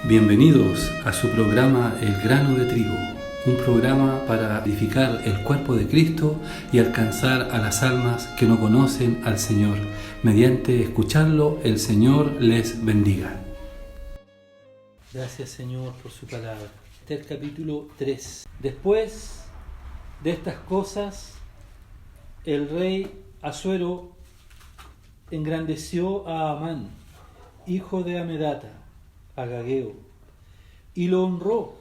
Bienvenidos a su programa El Grano de Trigo, un programa para edificar el cuerpo de Cristo y alcanzar a las almas que no conocen al Señor. Mediante escucharlo, el Señor les bendiga. Gracias, Señor, por su palabra. Este es el capítulo 3. Después de estas cosas, el rey Asuero engrandeció a Amán, hijo de Amedata, Agageo, y lo honró,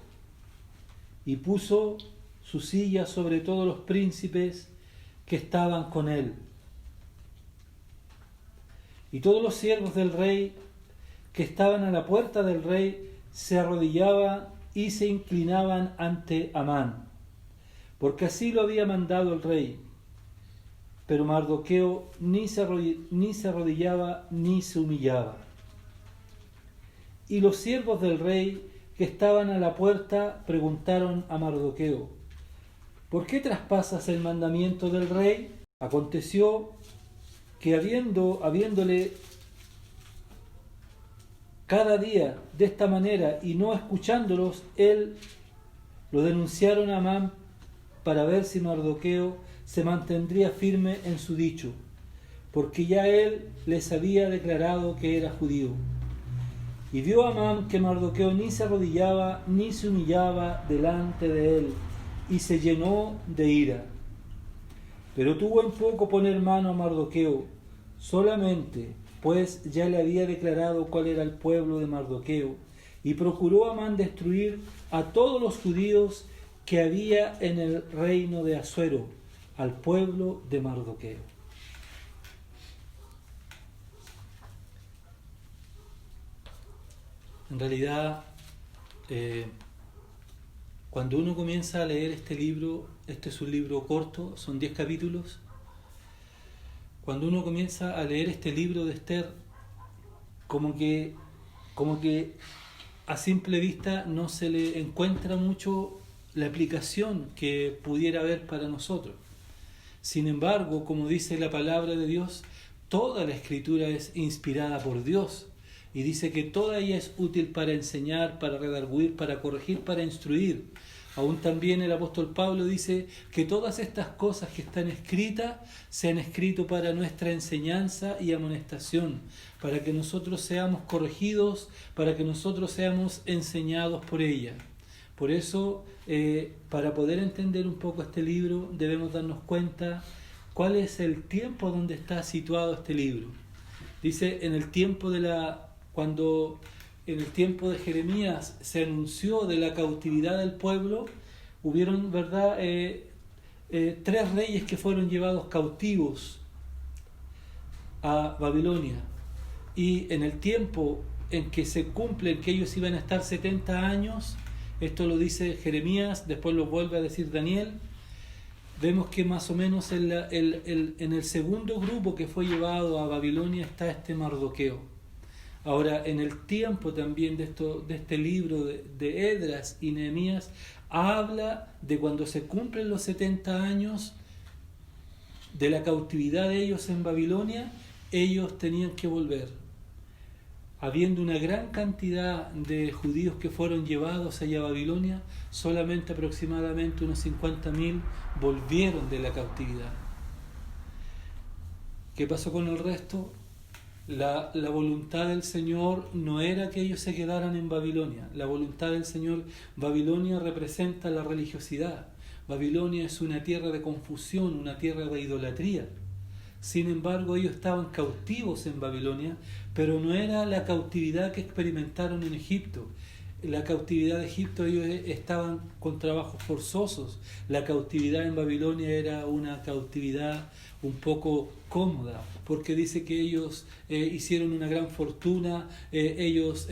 y puso su silla sobre todos los príncipes que estaban con él. Y todos los siervos del rey que estaban a la puerta del rey se arrodillaban y se inclinaban ante Amán, porque así lo había mandado el rey. Pero Mardoqueo ni se arrodillaba ni se humillaba. Y los siervos del rey que estaban a la puerta preguntaron a Mardoqueo: ¿por qué traspasas el mandamiento del rey? Aconteció que habiéndole cada día de esta manera y no escuchándolos, él lo denunciaron a Amán para ver si Mardoqueo se mantendría firme en su dicho, porque ya él les había declarado que era judío. Y vio Amán que Mardoqueo ni se arrodillaba ni se humillaba delante de él, y se llenó de ira. Pero tuvo en poco poner mano a Mardoqueo, solamente pues ya le había declarado cuál era el pueblo de Mardoqueo, y procuró Amán destruir a todos los judíos que había en el reino de Asuero, al pueblo de Mardoqueo. En realidad, cuando uno comienza a leer este libro, este es un libro corto, son 10 capítulos. Cuando uno comienza a leer este libro de Esther, como que a simple vista no se le encuentra mucho la aplicación que pudiera haber para nosotros. Sin embargo, como dice la palabra de Dios, toda la Escritura es inspirada por Dios. Y dice que toda ella es útil para enseñar, para redarguir, para corregir, para instruir. Aún también el apóstol Pablo dice que todas estas cosas que están escritas se han escrito para nuestra enseñanza y amonestación, para que nosotros seamos corregidos, para que nosotros seamos enseñados por ella. Por eso, para poder entender un poco este libro, debemos darnos cuenta cuál es el tiempo donde está situado este libro. Dice, cuando en el tiempo de Jeremías se anunció de la cautividad del pueblo, hubieron, ¿verdad?, 3 reyes que fueron llevados cautivos a Babilonia. Y en el tiempo en que se cumplen que ellos iban a estar 70 años, esto lo dice Jeremías, después lo vuelve a decir Daniel, vemos que más o menos en el segundo grupo que fue llevado a Babilonia está este Mardoqueo. Ahora, en el tiempo también de este libro de Esdras y Nehemías, habla de cuando se cumplen los 70 años de la cautividad de ellos en Babilonia, ellos tenían que volver. Habiendo una gran cantidad de judíos que fueron llevados allá a Babilonia, solamente aproximadamente unos 50.000 volvieron de la cautividad. ¿Qué pasó con el resto? La voluntad del Señor no era que ellos se quedaran en Babilonia. La voluntad del Señor, Babilonia representa la religiosidad. Babilonia es una tierra de confusión, una tierra de idolatría. Sin embargo, ellos estaban cautivos en Babilonia, pero no era la cautividad que experimentaron en Egipto. La cautividad de Egipto, ellos estaban con trabajos forzosos. La cautividad en Babilonia era una cautividad un poco cómoda, porque dice que ellos hicieron una gran fortuna, ellos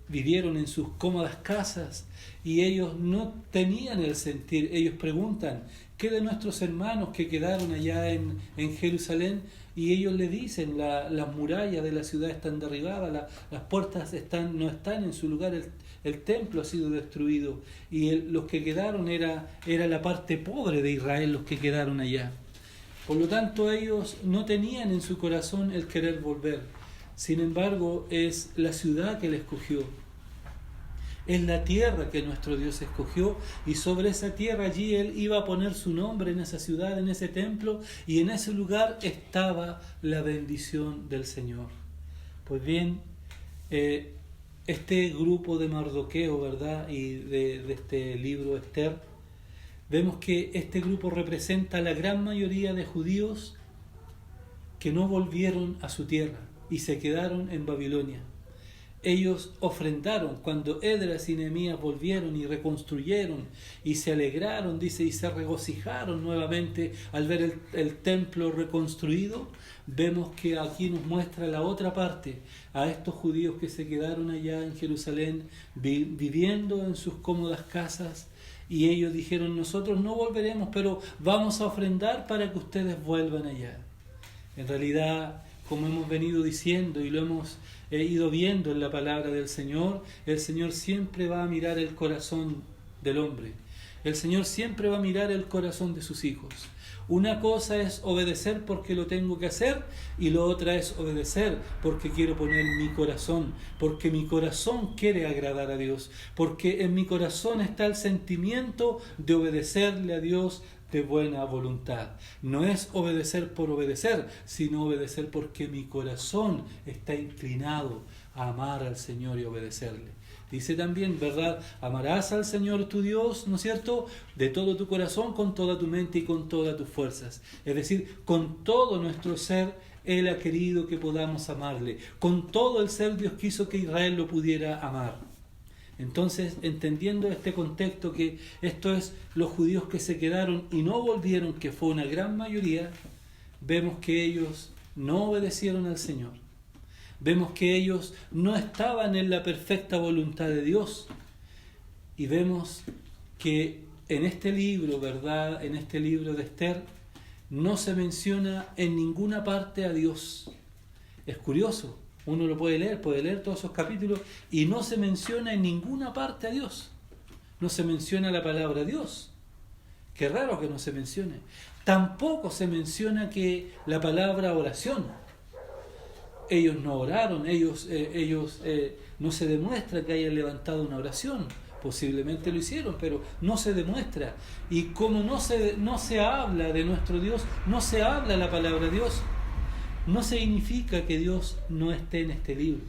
vivieron en sus cómodas casas y ellos no tenían el sentir. Ellos preguntan: ¿qué de nuestros hermanos que quedaron allá en Jerusalén? Y ellos le dicen: las murallas de la ciudad están derribadas, las puertas no están en su lugar, el templo ha sido destruido, y los que quedaron era la parte pobre de Israel, los que quedaron allá. Por lo tanto, ellos no tenían en su corazón el querer volver. Sin embargo, es la ciudad que le escogió. es la tierra que nuestro Dios escogió, y sobre esa tierra allí Él iba a poner su nombre, en esa ciudad, en ese templo, y en ese lugar estaba la bendición del Señor. Pues bien, este grupo de Mardoqueo, ¿verdad?, y de este libro Esther, vemos que este grupo representa a la gran mayoría de judíos que no volvieron a su tierra y se quedaron en Babilonia. Ellos ofrendaron cuando Esdras y Nehemías volvieron y reconstruyeron y se alegraron, dice, y se regocijaron nuevamente al ver el templo reconstruido. Vemos que aquí nos muestra la otra parte, a estos judíos que se quedaron allá en Jerusalén viviendo en sus cómodas casas, y ellos dijeron: nosotros no volveremos, pero vamos a ofrendar para que ustedes vuelvan allá. En realidad, como hemos venido diciendo y lo hemos ido viendo en la palabra del Señor, el Señor siempre va a mirar el corazón del hombre. El Señor siempre va a mirar el corazón de sus hijos. Una cosa es obedecer porque lo tengo que hacer, y lo otra es obedecer porque quiero poner mi corazón, porque mi corazón quiere agradar a Dios, porque en mi corazón está el sentimiento de obedecerle a Dios de buena voluntad. No es obedecer por obedecer, sino obedecer porque mi corazón está inclinado a amar al Señor y obedecerle. Dice también, ¿verdad? Amarás al Señor tu Dios, ¿no es cierto?, de todo tu corazón, con toda tu mente y con todas tus fuerzas. Es decir, con todo nuestro ser, Él ha querido que podamos amarle. Con todo el ser, Dios quiso que Israel lo pudiera amar. Entonces, entendiendo este contexto, que esto es los judíos que se quedaron y no volvieron, que fue una gran mayoría, vemos que ellos no obedecieron al Señor. Vemos que ellos no estaban en la perfecta voluntad de Dios. Y vemos que en este libro, ¿verdad?, en este libro de Esther, no se menciona en ninguna parte a Dios. Es curioso. Uno lo puede leer todos esos capítulos, y no se menciona en ninguna parte a Dios. No se menciona la palabra Dios. Qué raro que no se mencione. Tampoco se menciona que la palabra oración. Ellos no oraron, ellos no se demuestra que hayan levantado una oración. Posiblemente lo hicieron, pero no se demuestra. Y como no se habla de nuestro Dios, no se habla la palabra Dios, no significa que Dios no esté en este libro.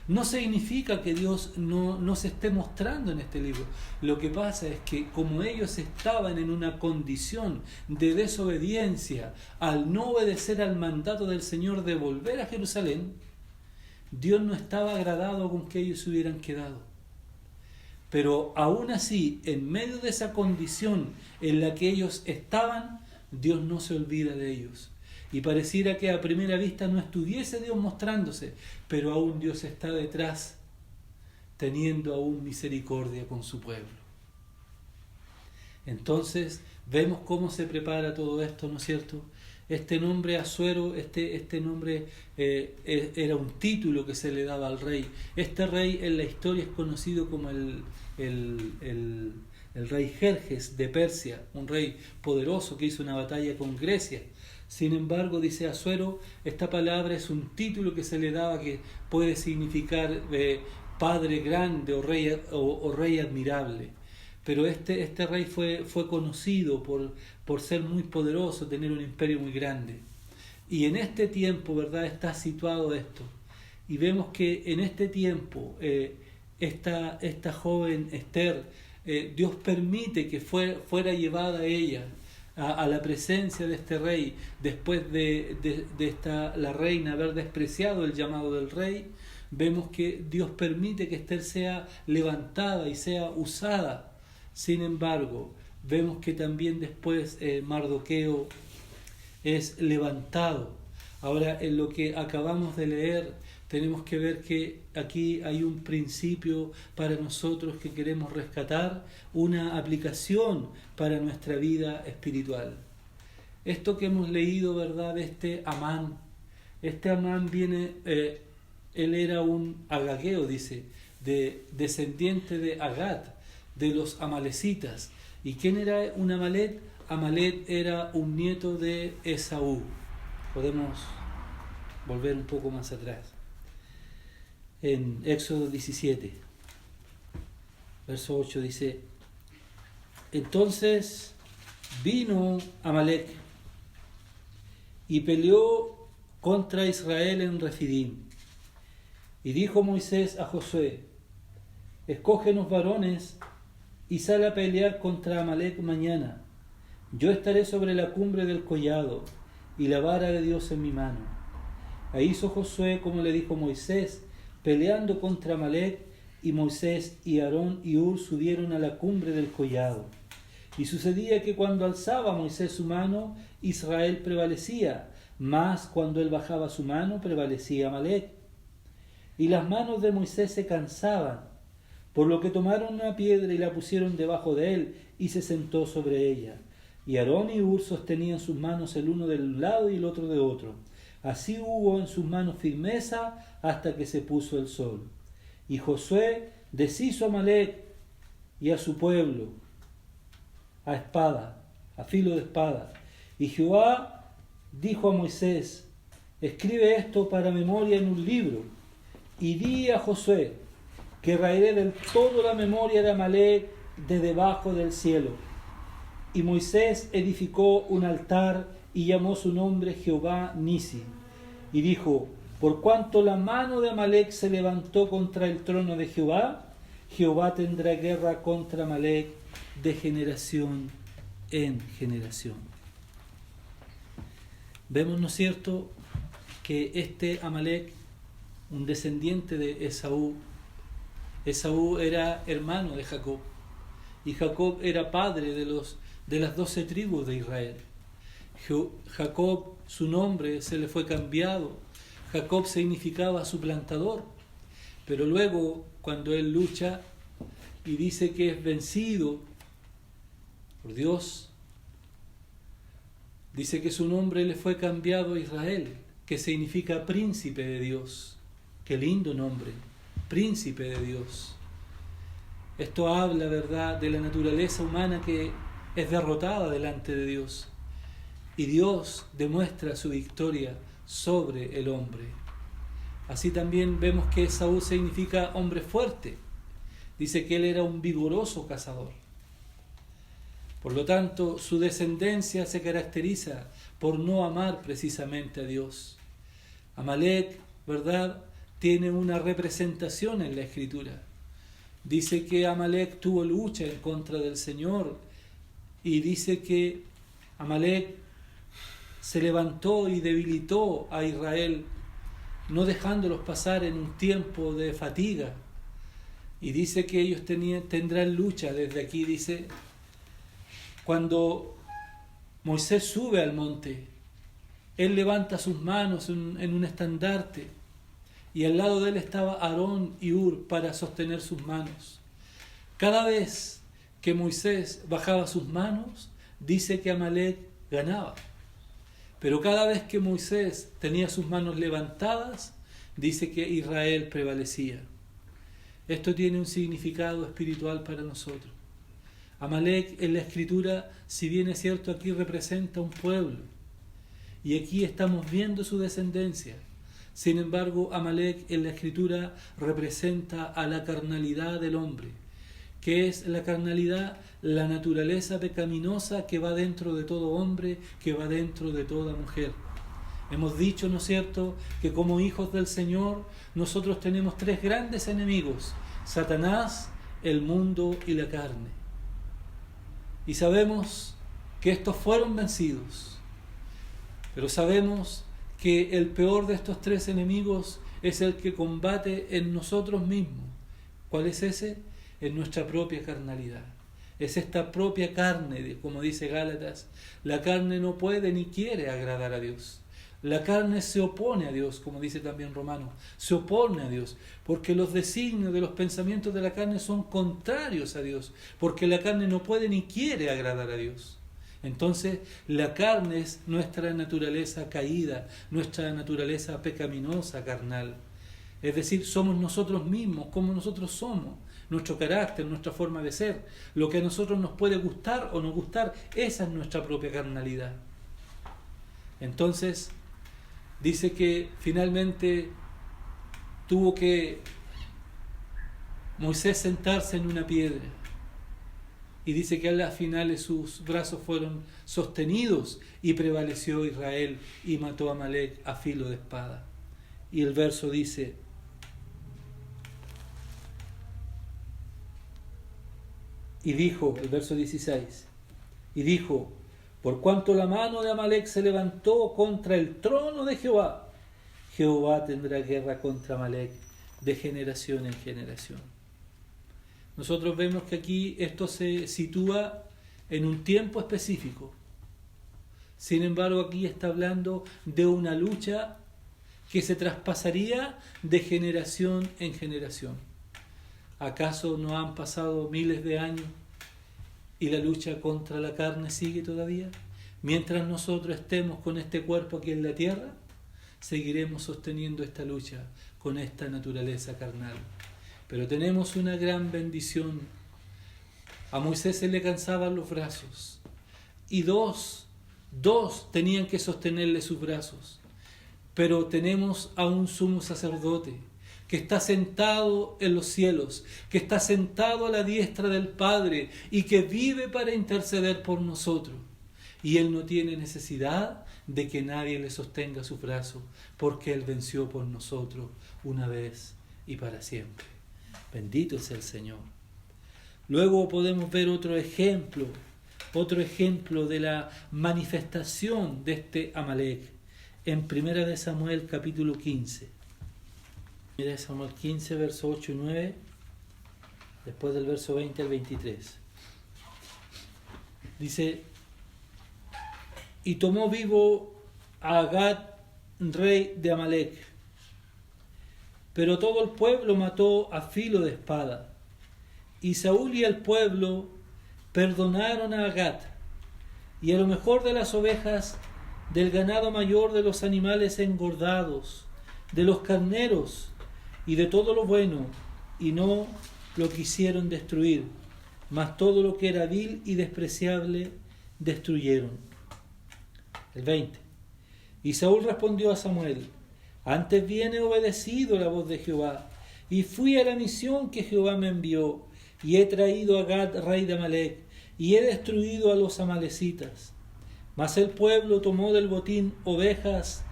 No significa que Dios no se esté mostrando en este libro. Lo que pasa es que como ellos estaban en una condición de desobediencia al no obedecer al mandato del Señor de volver a Jerusalén, Dios no estaba agradado con que ellos se hubieran quedado. Pero aún así, en medio de esa condición en la que ellos estaban, Dios no se olvida de ellos. Y pareciera que a primera vista no estuviese Dios mostrándose, pero aún Dios está detrás, teniendo aún misericordia con su pueblo. Entonces vemos cómo se prepara todo esto, ¿no es cierto? Este nombre Asuero, este nombre era un título que se le daba al rey. Este rey en la historia es conocido como el rey Jerjes de Persia, un rey poderoso que hizo una batalla con Grecia. Sin embargo, dice Asuero, esta palabra es un título que se le daba, que puede significar padre grande o rey admirable. Pero este rey fue conocido por ser muy poderoso, tener un imperio muy grande. Y en este tiempo, ¿verdad?, está situado esto. Y vemos que en este tiempo, esta joven Esther, Dios permite que fuera llevada ella a la presencia de este rey, después de la reina haber despreciado el llamado del rey. Vemos que Dios permite que Esther sea levantada y sea usada. Sin embargo, vemos que también después Mardoqueo es levantado. Ahora, en lo que acabamos de leer, tenemos que ver que aquí hay un principio para nosotros que queremos rescatar, una aplicación para nuestra vida espiritual. Esto que hemos leído, ¿verdad?, este Amán viene, él era un agageo, dice, descendiente de Agat, de los amalecitas. ¿Y quién era un Amalet? Amalet era un nieto de Esaú. Podemos volver un poco más atrás. En Éxodo 17. Verso 8 dice: entonces vino Amalec y peleó contra Israel en Refidim. Y dijo Moisés a Josué: escógenos varones y sal a pelear contra Amalec mañana. Yo estaré sobre la cumbre del collado y la vara de Dios en mi mano. E hizo Josué como le dijo Moisés, peleando contra Amalec, y Moisés y Aarón y Hur subieron a la cumbre del collado. Y sucedía que cuando alzaba Moisés su mano, Israel prevalecía, mas cuando él bajaba su mano, prevalecía Amalec. Y las manos de Moisés se cansaban, por lo que tomaron una piedra y la pusieron debajo de él, y se sentó sobre ella. Y Aarón y Hur sostenían sus manos el uno de un lado y el otro de otro. Así hubo en sus manos firmeza hasta que se puso el sol. Y Josué deshizo a Amalec y a su pueblo a espada, a filo de espada. Y Jehová dijo a Moisés: escribe esto para memoria en un libro, y di a Josué que raeré del todo la memoria de Amalec de debajo del cielo. Y Moisés edificó un altar y llamó su nombre Jehová Nisi. Y dijo: por cuanto la mano de Amalec se levantó contra el trono de Jehová, Jehová tendrá guerra contra Amalec de generación en generación. Vemos, ¿no es cierto?, que este Amalec, un descendiente de Esaú era hermano de Jacob, y Jacob era padre de las 12 tribus de Israel. Jacob, su nombre se le fue cambiado. Jacob significaba suplantador, pero luego, cuando él lucha y dice que es vencido por Dios, dice que su nombre le fue cambiado a Israel, que significa príncipe de Dios. Qué lindo nombre, príncipe de Dios. Esto habla, ¿verdad?, de la naturaleza humana que es derrotada delante de Dios, y Dios demuestra su victoria sobre el hombre. Así también vemos que Esaú significa hombre fuerte. Dice que él era un vigoroso cazador. Por lo tanto, su descendencia se caracteriza por no amar precisamente a Dios. Amalec, ¿verdad?, tiene una representación en la Escritura. Dice que Amalec tuvo lucha en contra del Señor, y dice que Amalec se levantó y debilitó a Israel, no dejándolos pasar en un tiempo de fatiga. Y dice que ellos tendrán lucha desde aquí. Dice, cuando Moisés sube al monte, él levanta sus manos en un estandarte, y al lado de él estaba Aarón y Hur para sostener sus manos. Cada vez que Moisés bajaba sus manos, dice que Amalec ganaba. Pero cada vez que Moisés tenía sus manos levantadas, dice que Israel prevalecía. Esto tiene un significado espiritual para nosotros. Amalec en la Escritura, si bien es cierto, aquí representa un pueblo, y aquí estamos viendo su descendencia. Sin embargo, Amalec en la Escritura representa a la carnalidad del hombre. ¿Qué es la carnalidad? La naturaleza pecaminosa que va dentro de todo hombre, que va dentro de toda mujer. Hemos dicho, ¿no es cierto?, que como hijos del Señor nosotros tenemos 3 grandes enemigos: Satanás, el mundo y la carne. Y sabemos que estos fueron vencidos, pero sabemos que el peor de estos 3 enemigos es el que combate en nosotros mismos. ¿Cuál es ese? En nuestra propia carnalidad. Es esta propia carne, como dice Gálatas. La carne no puede ni quiere agradar a Dios. La carne se opone a Dios, como dice también Romanos. Se opone a Dios, porque los designios de los pensamientos de la carne son contrarios a Dios, porque la carne no puede ni quiere agradar a Dios. Entonces, la carne es nuestra naturaleza caída, nuestra naturaleza pecaminosa, carnal. Es decir, somos nosotros mismos, como nosotros somos. Nuestro carácter, nuestra forma de ser, lo que a nosotros nos puede gustar o no gustar, esa es nuestra propia carnalidad. Entonces, dice que finalmente tuvo que Moisés sentarse en una piedra. Y dice que al final sus brazos fueron sostenidos y prevaleció Israel y mató a Amalec a filo de espada. Y el verso dice: y dijo, el verso 16, y dijo: por cuanto la mano de Amalec se levantó contra el trono de Jehová, Jehová tendrá guerra contra Amalec de generación en generación. Nosotros vemos que aquí esto se sitúa en un tiempo específico. Sin embargo, aquí está hablando de una lucha que se traspasaría de generación en generación. ¿Acaso no han pasado miles de años y la lucha contra la carne sigue todavía? Mientras nosotros estemos con este cuerpo aquí en la tierra, seguiremos sosteniendo esta lucha con esta naturaleza carnal. Pero tenemos una gran bendición. A Moisés se le cansaban los brazos y dos tenían que sostenerle sus brazos. Pero tenemos a un sumo sacerdote que está sentado en los cielos, que está sentado a la diestra del Padre y que vive para interceder por nosotros. Y Él no tiene necesidad de que nadie le sostenga sus brazos, porque Él venció por nosotros una vez y para siempre. Bendito sea el Señor. Luego podemos ver otro ejemplo de la manifestación de este Amalec en 1 Samuel capítulo 15. 1 Samuel 15, verso 8 y 9, después del verso 20 al 23. Dice: y tomó vivo a Agag, rey de Amalec, pero todo el pueblo mató a filo de espada. Y Saúl y el pueblo perdonaron a Agag, y a lo mejor de las ovejas, del ganado mayor, de los animales engordados, de los carneros y de todo lo bueno, y no lo quisieron destruir, mas todo lo que era vil y despreciable destruyeron. El 20. Y Saúl respondió a Samuel: antes bien he obedecido la voz de Jehová, y fui a la misión que Jehová me envió, y he traído a Agag, rey de Amalec, y he destruido a los amalecitas. Mas el pueblo tomó del botín ovejas,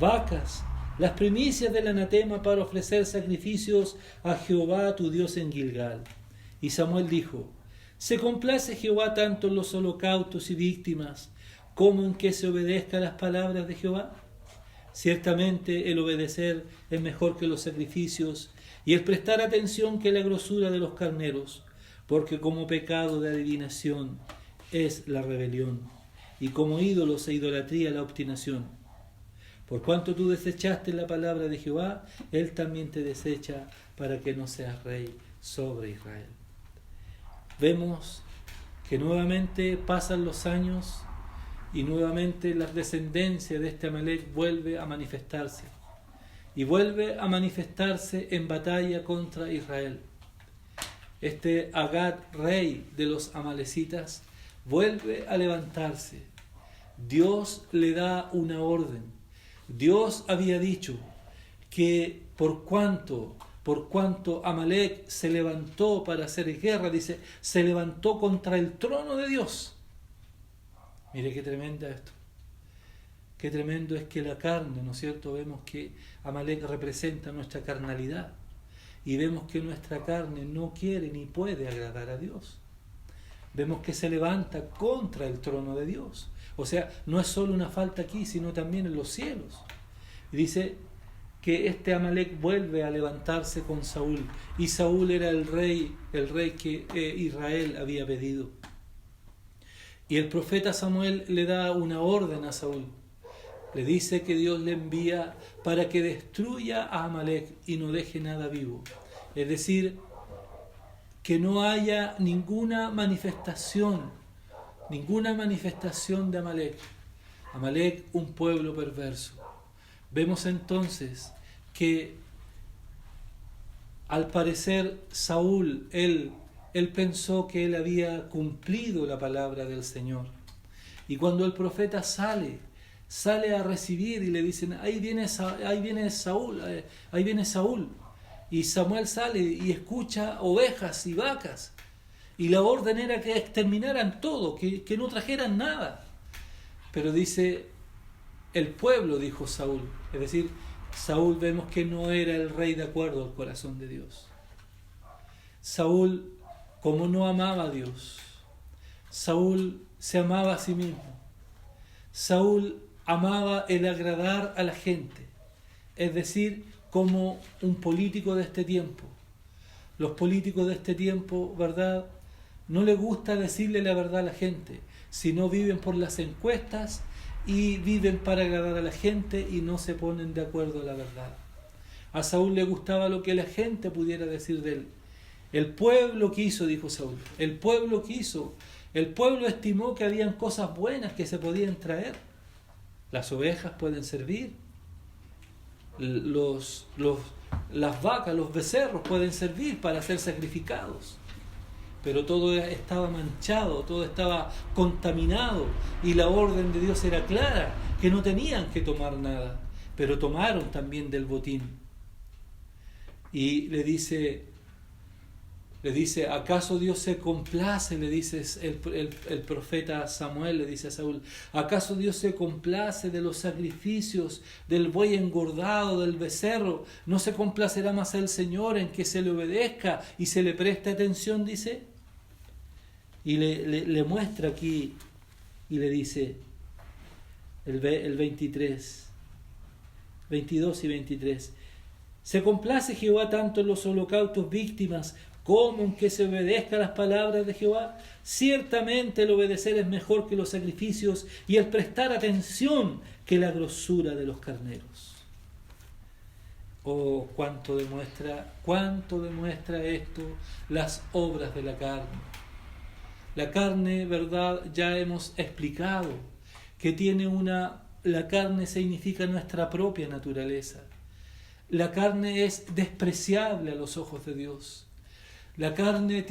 vacas, las primicias del anatema, para ofrecer sacrificios a Jehová tu Dios en Gilgal. Y Samuel dijo: ¿se complace Jehová tanto en los holocaustos y víctimas como en que se obedezca las palabras de Jehová? Ciertamente el obedecer es mejor que los sacrificios, y el prestar atención que la grosura de los carneros, porque como pecado de adivinación es la rebelión, y como ídolos e idolatría la obstinación. Por cuanto tú desechaste la palabra de Jehová, Él también te desecha para que no seas rey sobre Israel. Vemos que nuevamente pasan los años y nuevamente la descendencia de este Amalec vuelve a manifestarse. Y vuelve a manifestarse en batalla contra Israel. Este Agag, rey de los amalecitas, vuelve a levantarse. Dios le da una orden. Dios había dicho que por cuanto Amalec se levantó para hacer guerra, dice, se levantó contra el trono de Dios. Mire qué tremenda esto. Qué tremendo es que la carne, ¿no es cierto? Vemos que Amalec representa nuestra carnalidad. Y vemos que nuestra carne no quiere ni puede agradar a Dios. Vemos que se levanta contra el trono de Dios. O sea, no es solo una falta aquí, sino también en los cielos. Y dice que este Amalec vuelve a levantarse con Saúl. Y Saúl era el rey que Israel había pedido. Y el profeta Samuel le da una orden a Saúl. Le dice que Dios le envía para que destruya a Amalec y no deje nada vivo. Es decir, que no haya ninguna manifestación de Amalec. Amalec, un pueblo perverso. Vemos entonces que al parecer Saúl, él pensó que él había cumplido la palabra del Señor. Y cuando el profeta sale a recibir y le dicen, ahí viene Saúl. Y Samuel sale y escucha ovejas y vacas. Y la orden era que exterminaran todo, que no trajeran nada. Pero dice, el pueblo, dijo Saúl. Es decir, Saúl vemos que no era el rey de acuerdo al corazón de Dios. Saúl, como no amaba a Dios, Saúl se amaba a sí mismo. Saúl amaba el agradar a la gente. Es decir, como un político de este tiempo. Los políticos de este tiempo, ¿verdad?, no les gusta decirle la verdad a la gente, sino viven por las encuestas y viven para agradar a la gente y no se ponen de acuerdo a la verdad. A Saúl le gustaba lo que la gente pudiera decir de él. El pueblo quiso, dijo Saúl, el pueblo quiso. El pueblo estimó que habían cosas buenas que se podían traer. Las ovejas pueden servir. Las vacas, los becerros pueden servir para ser sacrificados. Pero todo estaba manchado, todo estaba contaminado, y la orden de Dios era clara, que no tenían que tomar nada, pero tomaron también del botín. Y le dice, ¿acaso Dios se complace? Le dice el profeta Samuel, le dice a Saúl, ¿acaso Dios se complace de los sacrificios, del buey engordado, del becerro? ¿No se complacerá más el Señor en que se le obedezca y se le preste atención? Dice. Y le muestra aquí y le dice el 23, 22 y 23. ¿Se complace Jehová tanto en los holocaustos víctimas como en que se obedezca a las palabras de Jehová? Ciertamente el obedecer es mejor que los sacrificios y el prestar atención que la grosura de los carneros. Oh, cuánto demuestra esto las obras de la carne. La carne, ¿verdad? Ya hemos explicado que la carne significa nuestra propia naturaleza. La carne es despreciable a los ojos de Dios. La carne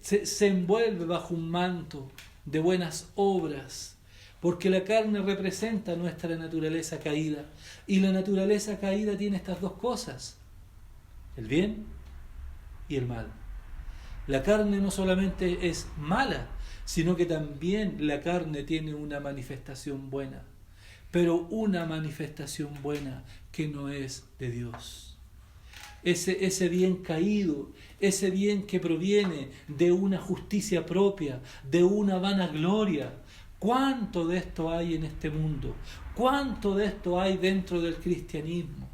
se envuelve bajo un manto de buenas obras, porque la carne representa nuestra naturaleza caída. Y la naturaleza caída tiene estas dos cosas, el bien y el mal. La carne no solamente es mala, sino que también la carne tiene una manifestación buena, pero una manifestación buena que no es de Dios. Ese bien caído, ese bien que proviene de una justicia propia, de una vanagloria. ¿Cuánto de esto hay en este mundo? ¿Cuánto de esto hay dentro del cristianismo?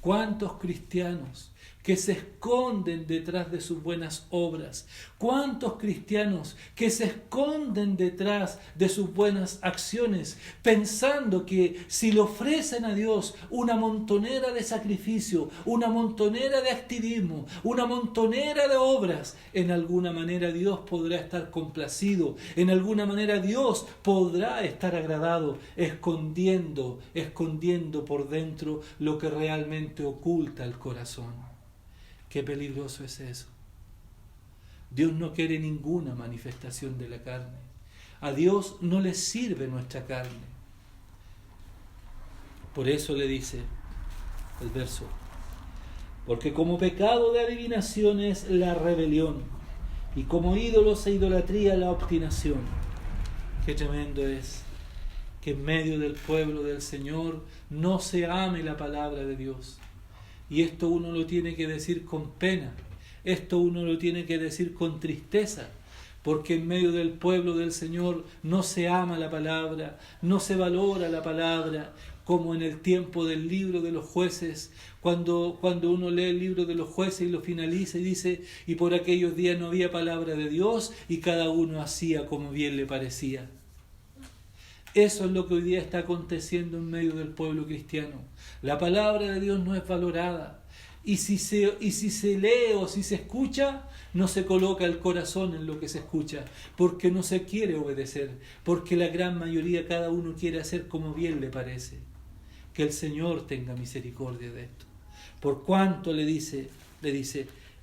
¿Cuántos cristianos que se esconden detrás de sus buenas obras? ¿Cuántos cristianos que se esconden detrás de sus buenas acciones, pensando que si le ofrecen a Dios una montonera de sacrificio, una montonera de activismo, una montonera de obras, en alguna manera Dios podrá estar complacido, en alguna manera Dios podrá estar agradado, escondiendo por dentro lo que realmente oculta el corazón? Qué peligroso es eso. Dios no quiere ninguna manifestación de la carne. A Dios no le sirve nuestra carne. Por eso le dice el verso, porque como pecado de adivinación es la rebelión, y como ídolos e idolatría la obstinación. Qué tremendo es que en medio del pueblo del Señor no se ame la palabra de Dios. Y esto uno lo tiene que decir con pena, esto uno lo tiene que decir con tristeza, porque en medio del pueblo del Señor no se ama la palabra, no se valora la palabra, como en el tiempo del libro de los jueces, cuando uno lee el libro de los jueces y lo finaliza y dice, y por aquellos días no había palabra de Dios y cada uno hacía como bien le parecía. Eso es lo que hoy día está aconteciendo en medio del pueblo cristiano. La palabra de Dios no es valorada. Y si se lee o si se escucha, no se coloca el corazón en lo que se escucha, porque no se quiere obedecer, porque la gran mayoría, cada uno quiere hacer como bien le parece. Que el Señor tenga misericordia de esto. Por cuanto le dice,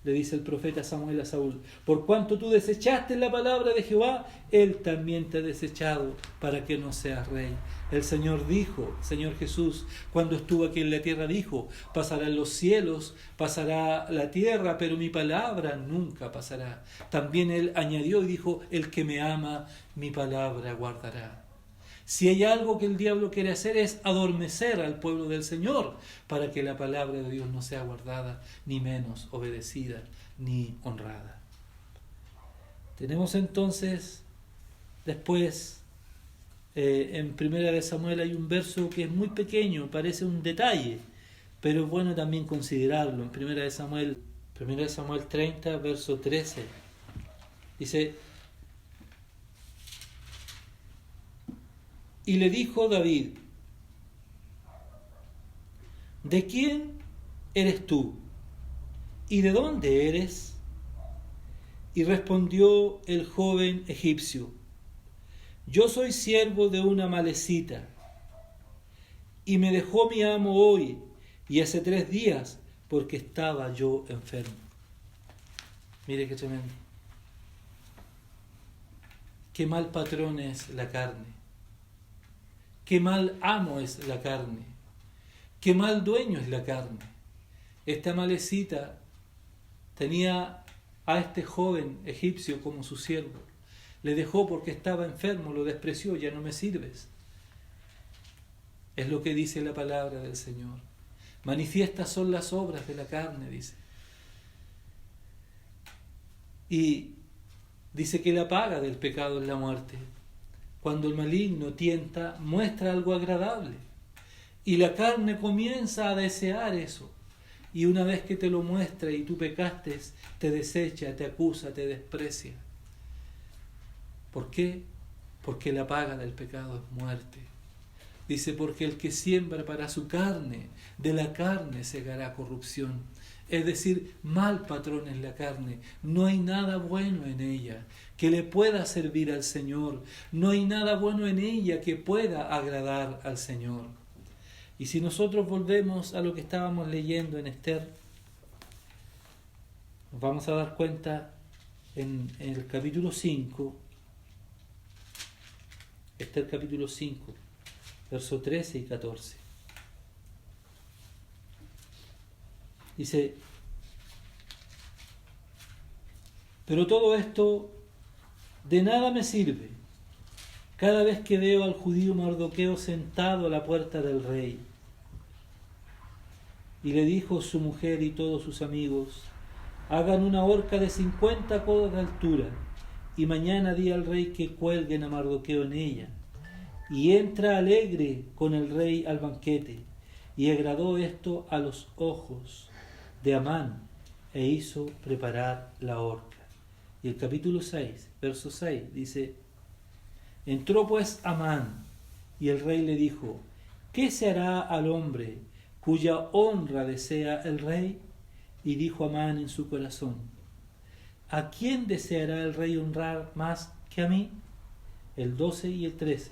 le dice el profeta Samuel a Saúl, por cuanto tú desechaste la palabra de Jehová, Él también te ha desechado para que no seas rey. El Señor dijo, Señor Jesús, cuando estuvo aquí en la tierra, dijo, pasarán los cielos, pasará la tierra, pero mi palabra nunca pasará. También Él añadió y dijo, el que me ama, mi palabra guardará. Si hay algo que el diablo quiere hacer es adormecer al pueblo del Señor para que la palabra de Dios no sea guardada, ni menos obedecida, ni honrada. Tenemos entonces, después, en Primera de Samuel hay un verso que es muy pequeño, parece un detalle, pero es bueno también considerarlo. En Primera de Samuel 30, verso 13, dice: y le dijo David, ¿de quién eres tú? ¿Y de dónde eres? Y respondió el joven egipcio, yo soy siervo de una amalecita, y me dejó mi amo hoy, y hace 3 días, porque estaba yo enfermo. Mire qué tremendo. Qué mal patrón es la carne. Qué mal amo es la carne. Qué mal dueño es la carne. Esta amalecita tenía a este joven egipcio como su siervo. Le dejó porque estaba enfermo, lo despreció, ya no me sirves. Es lo que dice la palabra del Señor. Manifiestas son las obras de la carne, dice. Y dice que la paga del pecado es la muerte. Cuando el maligno tienta, muestra algo agradable. Y la carne comienza a desear eso. Y una vez que te lo muestra y tú pecaste, te desecha, te acusa, te desprecia. ¿Por qué? Porque la paga del pecado es muerte. Dice, porque el que siembra para su carne, de la carne segará corrupción. Es decir, mal patrón es la carne. No hay nada bueno en ella que le pueda servir al Señor. No hay nada bueno en ella que pueda agradar al Señor. Y si nosotros volvemos a lo que estábamos leyendo en Esther, nos vamos a dar cuenta en el capítulo 5, Esther capítulo 5, versos 13 y 14. Dice, pero todo esto de nada me sirve cada vez que veo al judío Mardoqueo sentado a la puerta del rey. Y le dijo su mujer y todos sus amigos, hagan una horca de 50 codos de altura, y mañana di al rey que cuelguen a Mardoqueo en ella. Y entra alegre con el rey al banquete, y agradó esto a los ojos de Amán, e hizo preparar la horca. Y el capítulo 6, verso 6, dice, entró pues Amán, y el rey le dijo, ¿qué se hará al hombre cuya honra desea el rey? Y dijo Amán en su corazón, ¿a quién deseará el rey honrar más que a mí? El 12 y el 13.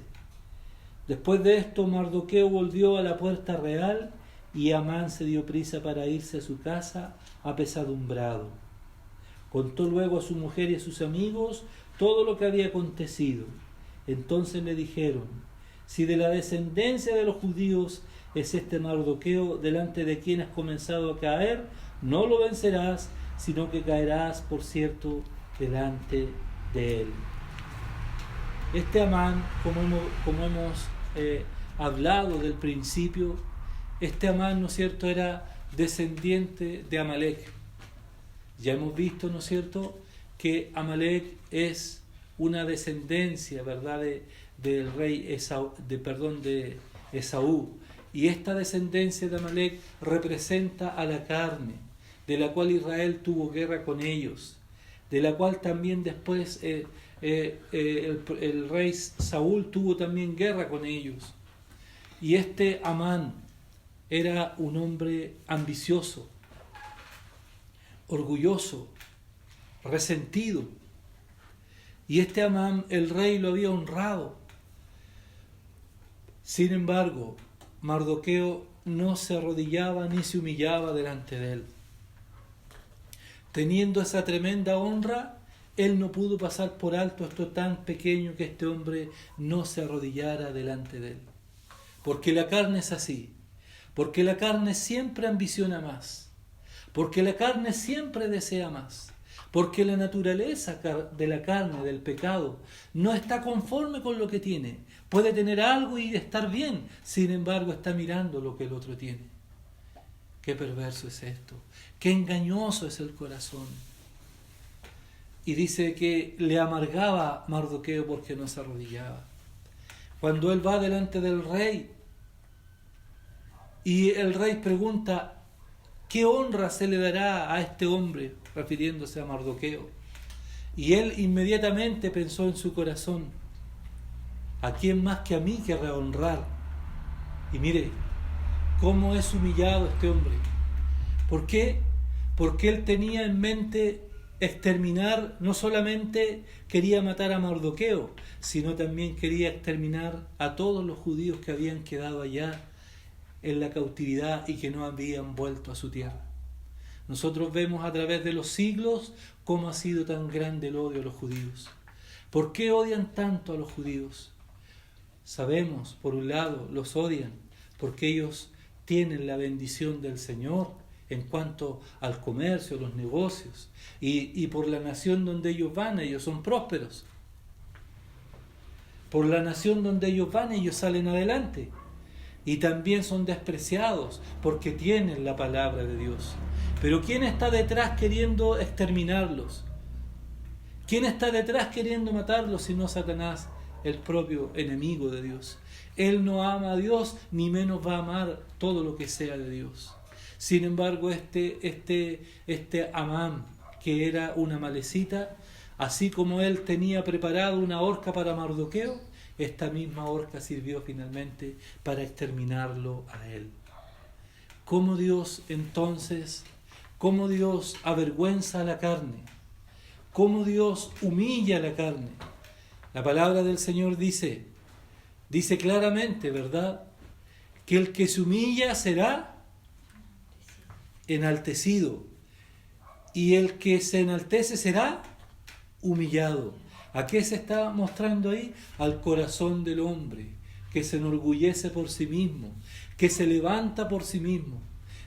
Después de esto, Mardoqueo volvió a la puerta real, y Amán se dio prisa para irse a su casa apesadumbrado. Contó luego a su mujer y a sus amigos todo lo que había acontecido. Entonces le dijeron, si de la descendencia de los judíos es este Mardoqueo delante de quien has comenzado a caer, no lo vencerás, sino que caerás, por cierto, delante de él. Este Amán, como hemos hablado del principio, este Amán, ¿no es cierto?, era descendiente de Amalek. Ya hemos visto, ¿no es cierto?, que Amalek es una descendencia, ¿verdad?, del rey Esaú, de Esaú. Y esta descendencia de Amalek representa a la carne, de la cual Israel tuvo guerra con ellos, de la cual también después el rey Saúl tuvo también guerra con ellos. Y este Amán era un hombre ambicioso, orgulloso, resentido. Y este Amán, el rey lo había honrado. Sin embargo, Mardoqueo no se arrodillaba ni se humillaba delante de él. teniendo esa tremenda honra, él no pudo pasar por alto esto tan pequeño que este hombre no se arrodillara delante de él. Porque la carne es así, porque la carne siempre ambiciona más, porque la carne siempre desea más, porque la naturaleza de la carne, del pecado, no está conforme con lo que tiene. Puede tener algo y estar bien, sin embargo está mirando lo que el otro tiene. Qué perverso es esto, qué engañoso es el corazón. Y dice que le amargaba Mardoqueo porque no se arrodillaba. Cuando él va delante del rey y el rey pregunta, ¿qué honra se le dará a este hombre? Refiriéndose a Mardoqueo. Y él inmediatamente pensó en su corazón, ¿a quién más que a mí querrá honrar? Y mire, cómo es humillado este hombre. ¿Por qué? Porque él tenía en mente exterminar, no solamente quería matar a Mardoqueo, sino también quería exterminar a todos los judíos que habían quedado allá en la cautividad y que no habían vuelto a su tierra. Nosotros vemos a través de los siglos cómo ha sido tan grande el odio a los judíos. ¿Por qué odian tanto a los judíos? Sabemos, por un lado, los odian porque ellos tienen la bendición del Señor en cuanto al comercio, los negocios, y por la nación donde ellos van, ellos son prósperos. Por la nación donde ellos van, ellos salen adelante. Y también son despreciados porque tienen la palabra de Dios. Pero ¿quién está detrás queriendo exterminarlos? ¿Quién está detrás queriendo matarlos si no Satanás, el propio enemigo de Dios? Él no ama a Dios, ni menos va a amar todo lo que sea de Dios. Sin embargo, este Amán, que era una malecita, así como él tenía preparado una horca para Mardoqueo, esta misma horca sirvió finalmente para exterminarlo a él. ¿Cómo Dios entonces, cómo Dios avergüenza a la carne? ¿Cómo Dios humilla a la carne? La palabra del Señor dice claramente, ¿verdad?, que el que se humilla será enaltecido, y el que se enaltece será humillado. ¿A qué se está mostrando ahí? Al corazón del hombre, que se enorgullece por sí mismo, que se levanta por sí mismo.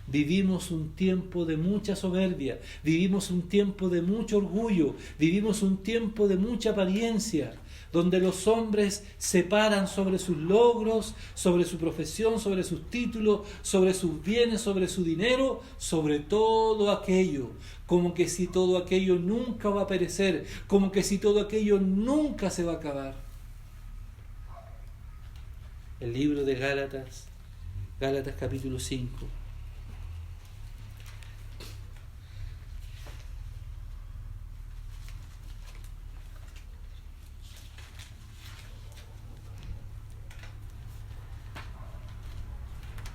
Vivimos un tiempo de mucha soberbia, vivimos un tiempo de mucho orgullo, vivimos un tiempo de mucha apariencia, donde los hombres se paran sobre sus logros, sobre su profesión, sobre sus títulos, sobre sus bienes, sobre su dinero, sobre todo aquello, como que si todo aquello nunca va a perecer, como que si todo aquello nunca se va a acabar. El libro de Gálatas capítulo 5.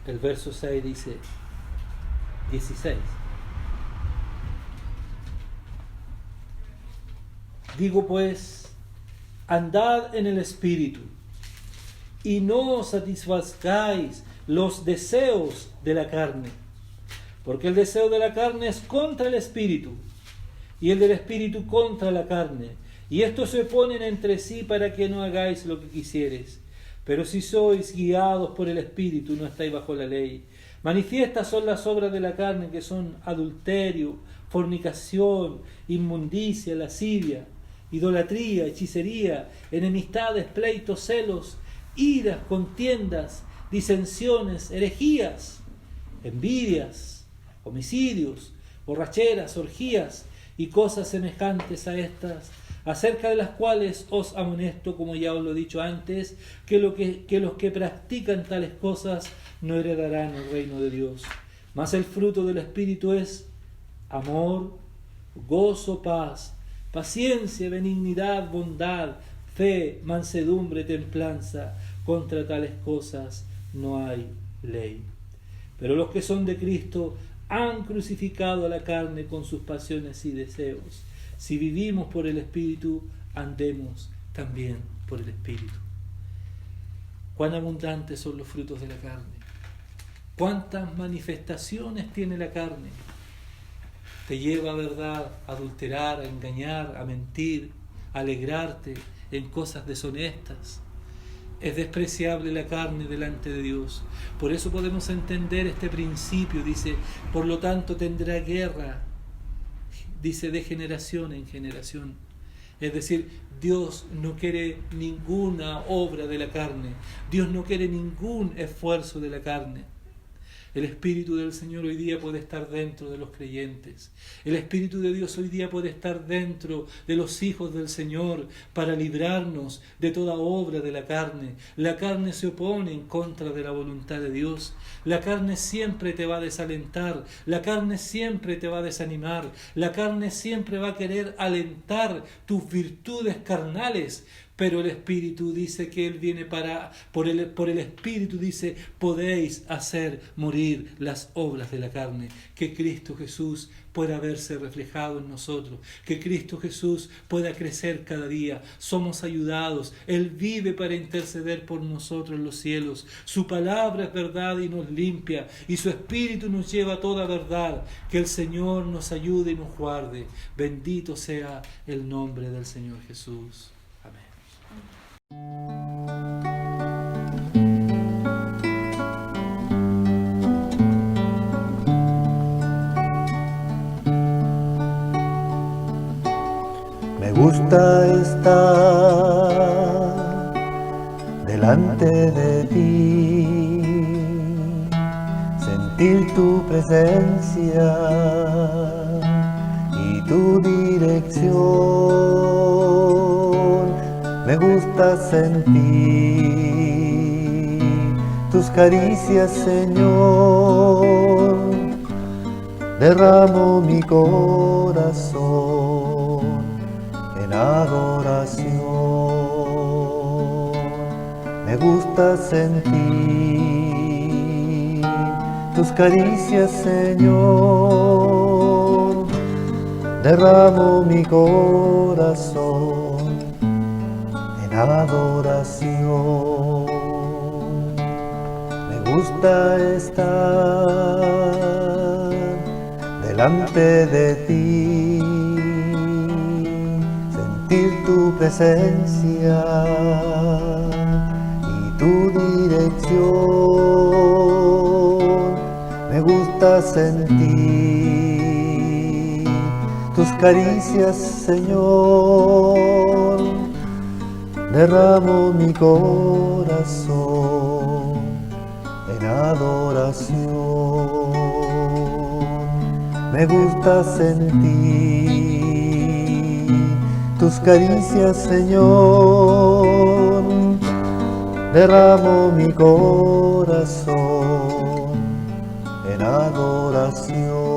El verso 6 dice, 16. Digo pues, andad en el Espíritu, y no satisfazcáis los deseos de la carne, porque el deseo de la carne es contra el Espíritu, y el del Espíritu contra la carne, y estos se oponen entre sí para que no hagáis lo que quisieres. Pero si sois guiados por el Espíritu, no estáis bajo la ley. Manifiestas son las obras de la carne, que son adulterio, fornicación, inmundicia, lascivia, idolatría, hechicería, enemistades, pleitos, celos, iras, contiendas, disensiones, herejías, envidias, homicidios, borracheras, orgías y cosas semejantes a estas, acerca de las cuales os amonesto, como ya os lo he dicho antes, que los que practican tales cosas no heredarán el reino de Dios. Mas el fruto del Espíritu es amor, gozo, paz, paciencia, benignidad, bondad, fe, mansedumbre, templanza. Contra tales cosas no hay ley. Pero los que son de Cristo han crucificado a la carne con sus pasiones y deseos. Si vivimos por el Espíritu, andemos también por el Espíritu. Cuán abundantes son los frutos de la carne. Cuántas manifestaciones tiene la carne. te lleva, ¿verdad?, a adulterar, a engañar, a mentir, a alegrarte en cosas deshonestas. Es despreciable la carne delante de Dios. Por eso podemos entender este principio. Dice, por lo tanto tendrá guerra, dice, de generación en generación. Es decir, Dios no quiere ninguna obra de la carne. Dios no quiere ningún esfuerzo de la carne. El Espíritu del Señor hoy día puede estar dentro de los creyentes. El Espíritu de Dios hoy día puede estar dentro de los hijos del Señor para librarnos de toda obra de la carne. La carne se opone en contra de la voluntad de Dios. La carne siempre te va a desalentar. La carne siempre te va a desanimar. La carne siempre va a querer alentar tus virtudes carnales. Pero el Espíritu dice que Él viene por el Espíritu dice, podéis hacer morir las obras de la carne. Que Cristo Jesús pueda verse reflejado en nosotros. Que Cristo Jesús pueda crecer cada día. Somos ayudados. Él vive para interceder por nosotros en los cielos. Su palabra es verdad y nos limpia. Y su Espíritu nos lleva a toda verdad. Que el Señor nos ayude y nos guarde. Bendito sea el nombre del Señor Jesús. Amén. Me gusta estar delante de ti, sentir tu presencia y tu dirección. Me gusta sentir tus caricias, Señor. Derramo mi corazón en adoración. Me gusta sentir tus caricias, Señor. Derramo mi corazón en adoración. Me gusta estar delante de ti, sentir tu presencia y tu dirección. Me gusta sentir tus caricias, Señor. Derramo mi corazón en adoración. Me gusta sentir tus caricias, Señor. Derramo mi corazón en adoración.